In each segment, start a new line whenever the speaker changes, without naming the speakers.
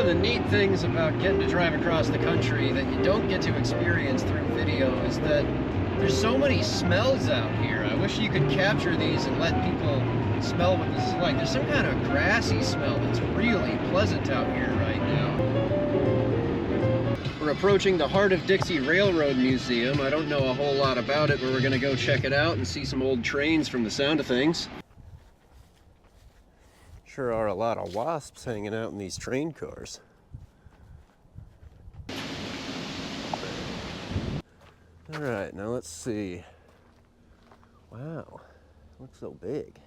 of the neat things about getting to drive across the country that you don't get to experience through video is that there's so many smells out here. I wish you could capture these and let people smell what this is like. There's some kind of grassy smell that's really pleasant out here right now. We're approaching the Heart of Dixie Railroad Museum. I don't know a whole lot about it, but we're gonna go check it out and see some old trains from the sound of things. Sure are a lot of wasps hanging out in these train cars. All right, now let's see. Wow, looks so big.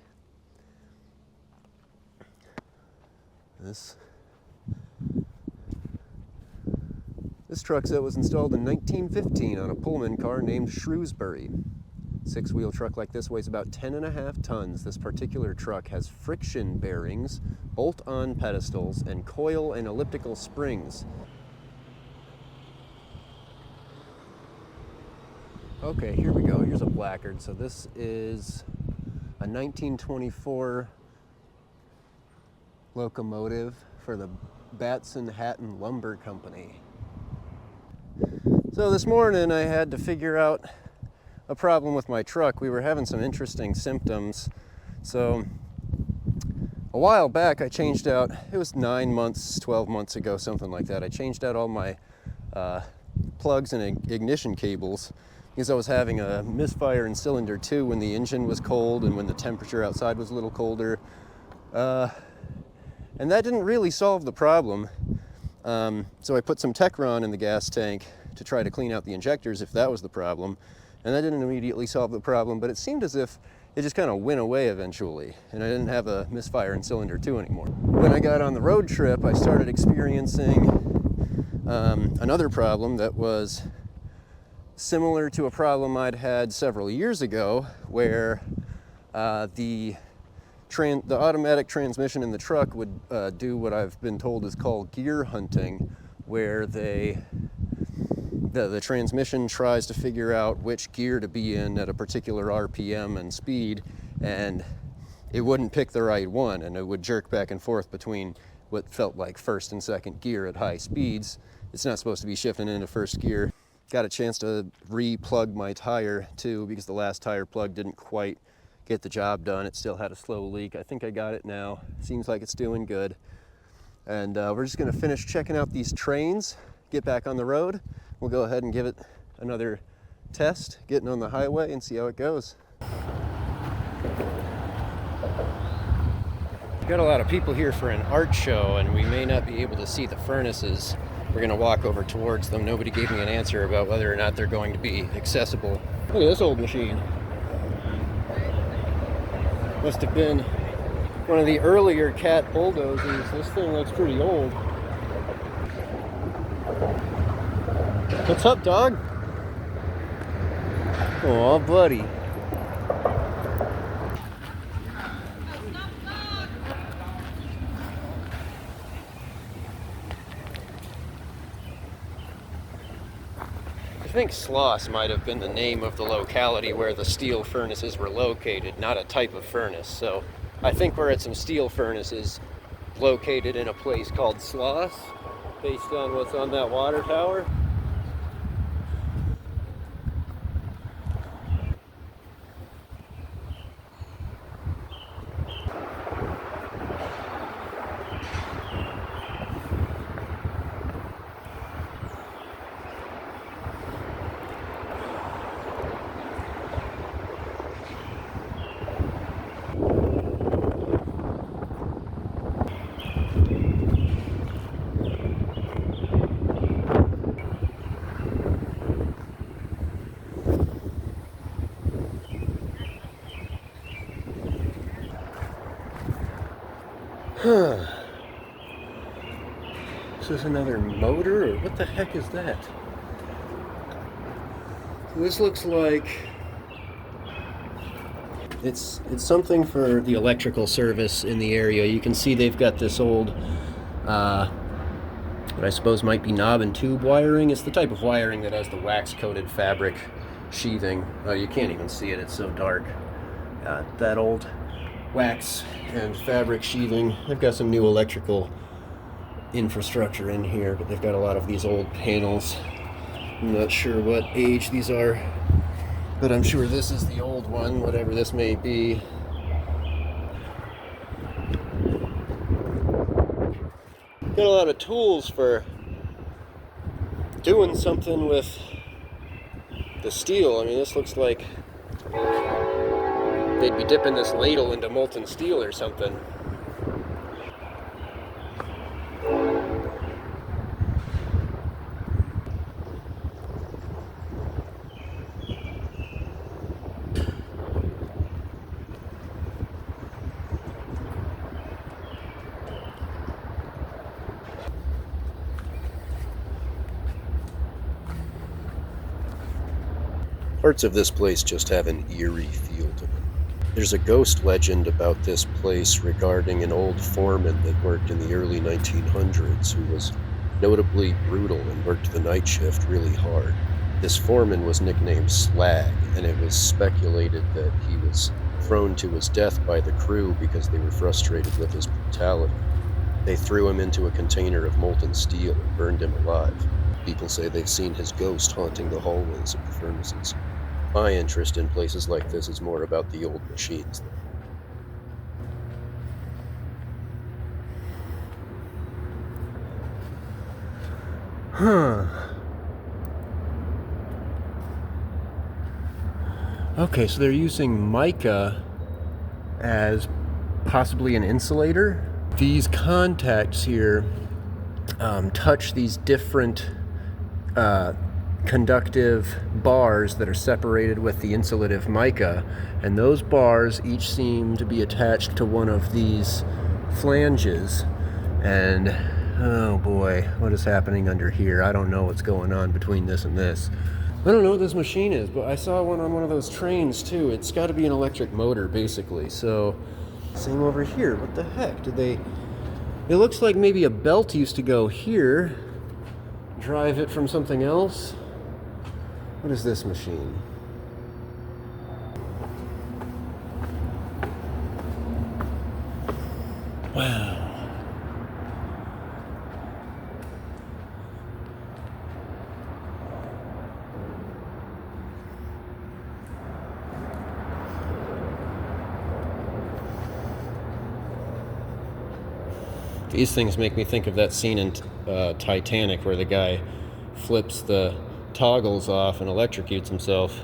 This truck set was installed in 1915 on a Pullman car named Shrewsbury. Six-wheel truck like this weighs about 10.5 tons. This particular truck has friction bearings, bolt-on pedestals, and coil and elliptical springs. Okay, here we go. Here's a placard. So this is a 1924 locomotive for the Batson Hatton Lumber Company. So this morning I had to figure out a problem with my truck. We were having some interesting symptoms. So a while back I changed out, it was 9 months, 12 months ago, something like that. I changed out all my plugs and ignition cables because I was having a misfire in cylinder 2 when the engine was cold and when the temperature outside was a little colder. And that didn't really solve the problem. So I put some Techron in the gas tank to try to clean out the injectors if that was the problem. And that didn't immediately solve the problem, but it seemed as if it just kind of went away eventually, and I didn't have a misfire in cylinder 2 anymore. When I got on the road trip, I started experiencing another problem that was similar to a problem I'd had several years ago, where the automatic transmission in the truck would do what I've been told is called gear hunting, where the transmission tries to figure out which gear to be in at a particular RPM and speed, and it wouldn't pick the right one, and it would jerk back and forth between what felt like first and second gear at high speeds. It's not supposed to be shifting into first gear. Got a chance to re-plug my tire too, because the last tire plug didn't quite get the job done. It still had a slow leak. I think I got it now. Seems like it's doing good. And we're just gonna finish checking out these trains, get back on the road. We'll go ahead and give it another test, getting on the highway, and see how it goes. We've got a lot of people here for an art show, and we may not be able to see the furnaces. We're gonna walk over towards them. Nobody gave me an answer about whether or not they're going to be accessible. Look at this old machine. Must have been one of the earlier Cat bulldozers. This thing looks pretty old. What's up, dog? Aw, buddy. I think Sloss might have been the name of the locality where the steel furnaces were located, not a type of furnace. So I think we're at some steel furnaces located in a place called Sloss, based on what's on that water tower. Huh. Is this another motor, or what the heck is that? This looks like it's something for the electrical service in the area. You can see they've got this old, what I suppose might be knob and tube wiring. It's the type of wiring that has the wax-coated fabric sheathing. Oh, you can't even see it, it's so dark. That old wax and fabric sheathing. They've got some new electrical infrastructure in here, but they've got a lot of these old panels. I'm not sure what age these are, but I'm sure this is the old one, whatever this may be. Got a lot of tools for doing something with the steel. I mean, this looks like they'd be dipping this ladle into molten steel or something. Parts of this place just have an eerie feel to them. There's a ghost legend about this place regarding an old foreman that worked in the early 1900s who was notably brutal and worked the night shift really hard. This foreman was nicknamed Slag, and it was speculated that he was thrown to his death by the crew because they were frustrated with his brutality. They threw him into a container of molten steel and burned him alive. People say they've seen his ghost haunting the hallways of the furnaces. My interest in places like this is more about the old machines. Huh. Okay, so they're using mica as possibly an insulator. These contacts here touch these different conductive bars that are separated with the insulative mica, and those bars each seem to be attached to one of these flanges. And oh boy, what is happening under here? I don't know what's going on between this and this. I don't know what this machine is, but I saw one on one of those trains too. It's got to be an electric motor basically. So same over here. What the heck did they... It looks like maybe a belt used to go here, drive it from something else. What is this machine? Wow. These things make me think of that scene in Titanic where the guy flips the toggles off and electrocutes himself.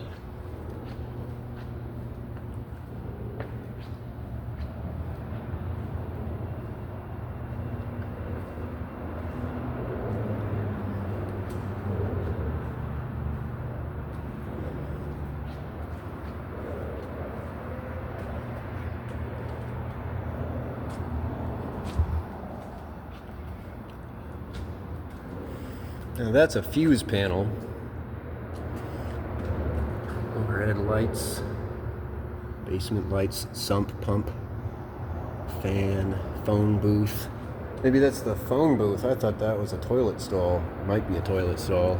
Now that's a fuse panel. Overhead lights, basement lights, sump pump, fan, phone booth. Maybe that's the phone booth. I thought that was a toilet stall. Might be a toilet stall.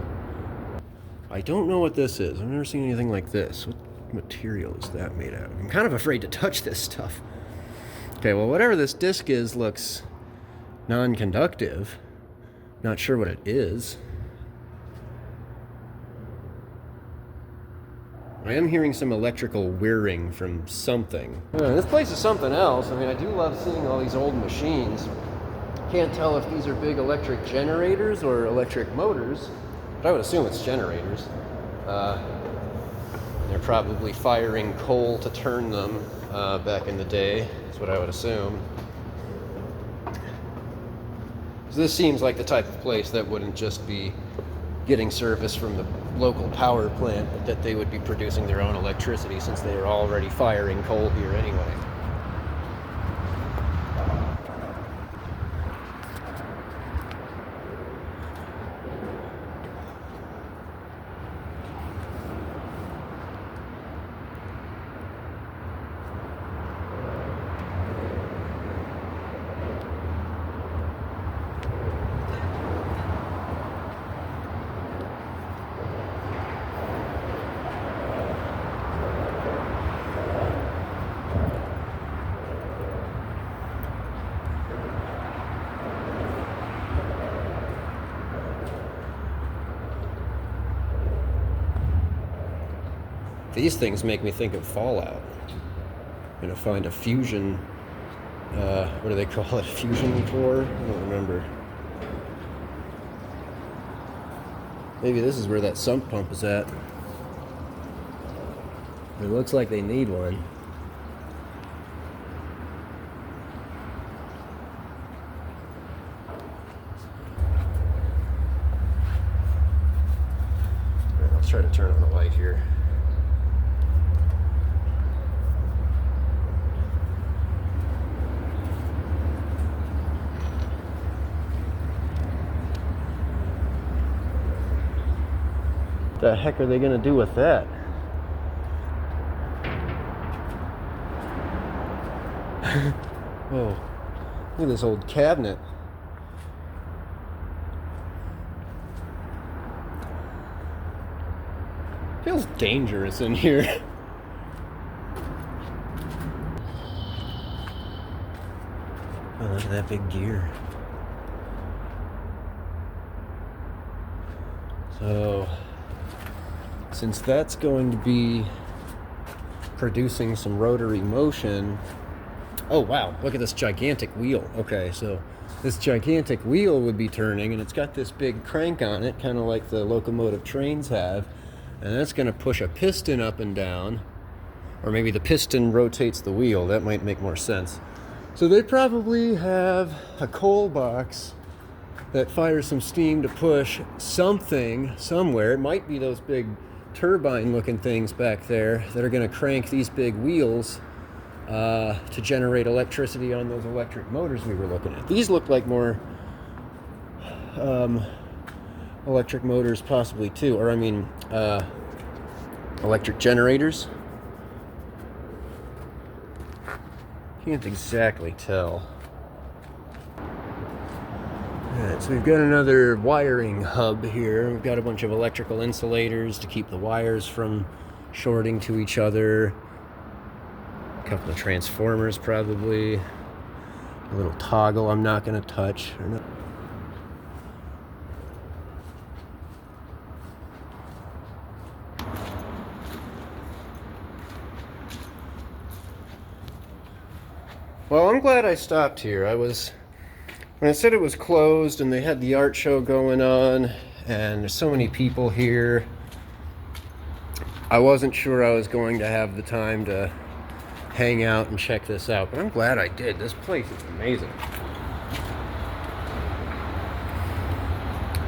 I don't know what this is. I've never seen anything like this. What material is that made out of? I'm kind of afraid to touch this stuff. Okay, well, whatever this disc is looks non-conductive. Not sure what it is. I am hearing some electrical whirring from something. This place is something else. I mean, I do love seeing all these old machines. Can't tell if these are big electric generators or electric motors, but I would assume it's generators. They're probably firing coal to turn them back in the day. That's what I would assume. So this seems like the type of place that wouldn't just be getting service from the local power plant, but that they would be producing their own electricity since they are already firing coal here anyway. These things make me think of Fallout. I'm gonna find a fusion, what do they call it? Fusion core? I don't remember. Maybe this is where that sump pump is at. It looks like they need one. All right, let's try to turn on the light here. What the heck are they gonna do with that? Oh, look at this old cabinet. Feels dangerous in here. Oh, look at that big gear. So, since that's going to be producing some rotary motion. Oh wow, look at this gigantic wheel. Okay, so this gigantic wheel would be turning, and it's got this big crank on it, kind of like the locomotive trains have, and that's going to push a piston up and down, or maybe the piston rotates the wheel. That might make more sense. So they probably have a coal box that fires some steam to push something somewhere. It might be those big turbine looking things back there that are going to crank these big wheels to generate electricity on those electric motors we were looking at. These look like more electric motors possibly too, or I mean electric generators. Can't exactly tell. Alright, so we've got another wiring hub here. We've got a bunch of electrical insulators to keep the wires from shorting to each other. A couple of transformers probably. A little toggle I'm not going to touch. Well, I'm glad I stopped here. When I said it was closed and they had the art show going on and there's so many people here, I wasn't sure I was going to have the time to hang out and check this out, but I'm glad I did. This place is amazing.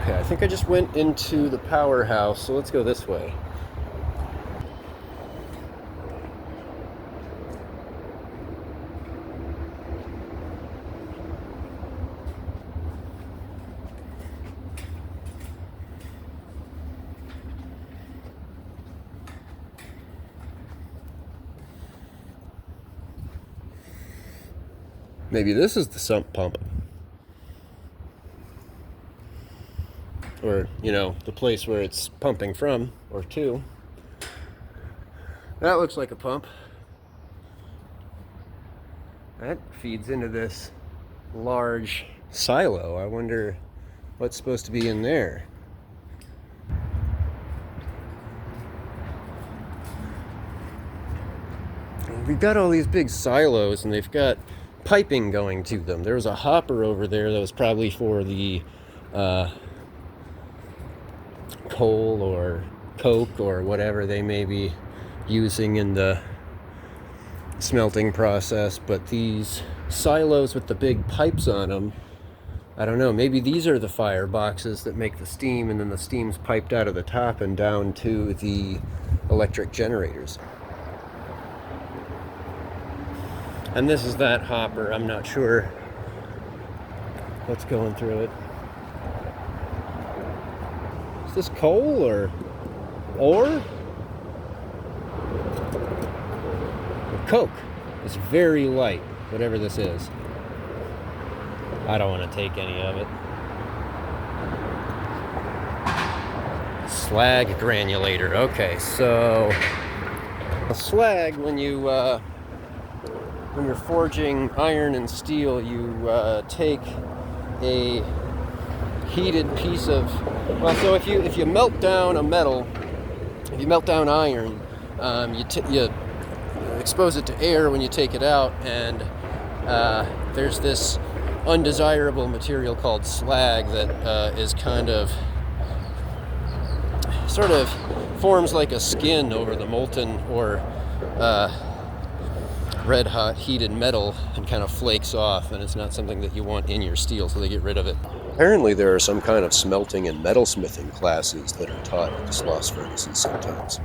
Okay, I think I just went into the powerhouse, so let's go this way. Maybe this is the sump pump. Or, you know, the place where it's pumping from, or to. That looks like a pump. That feeds into this large silo. I wonder what's supposed to be in there. We've got all these big silos, and they've got piping going to them. There was a hopper over there that was probably for the coal or coke or whatever they may be using in the smelting process, but these silos with the big pipes on them, I don't know, maybe these are the fire boxes that make the steam, and then the steam's piped out of the top and down to the electric generators. And this is that hopper. I'm not sure what's going through it. Is this coal or ore? Coke. It's very light, whatever this is. I don't want to take any of it. Slag granulator. Okay, so a slag, when you're forging iron and steel, you take a heated piece of, well, so if you melt down a metal, if you melt down iron, You expose it to air when you take it out, and there's this undesirable material called slag that is sort of forms like a skin over the molten or red hot heated metal and kind of flakes off, and it's not something that you want in your steel, so they get rid of it. Apparently there are some kind of smelting and metalsmithing classes that are taught at the Sloss Furnaces sometimes.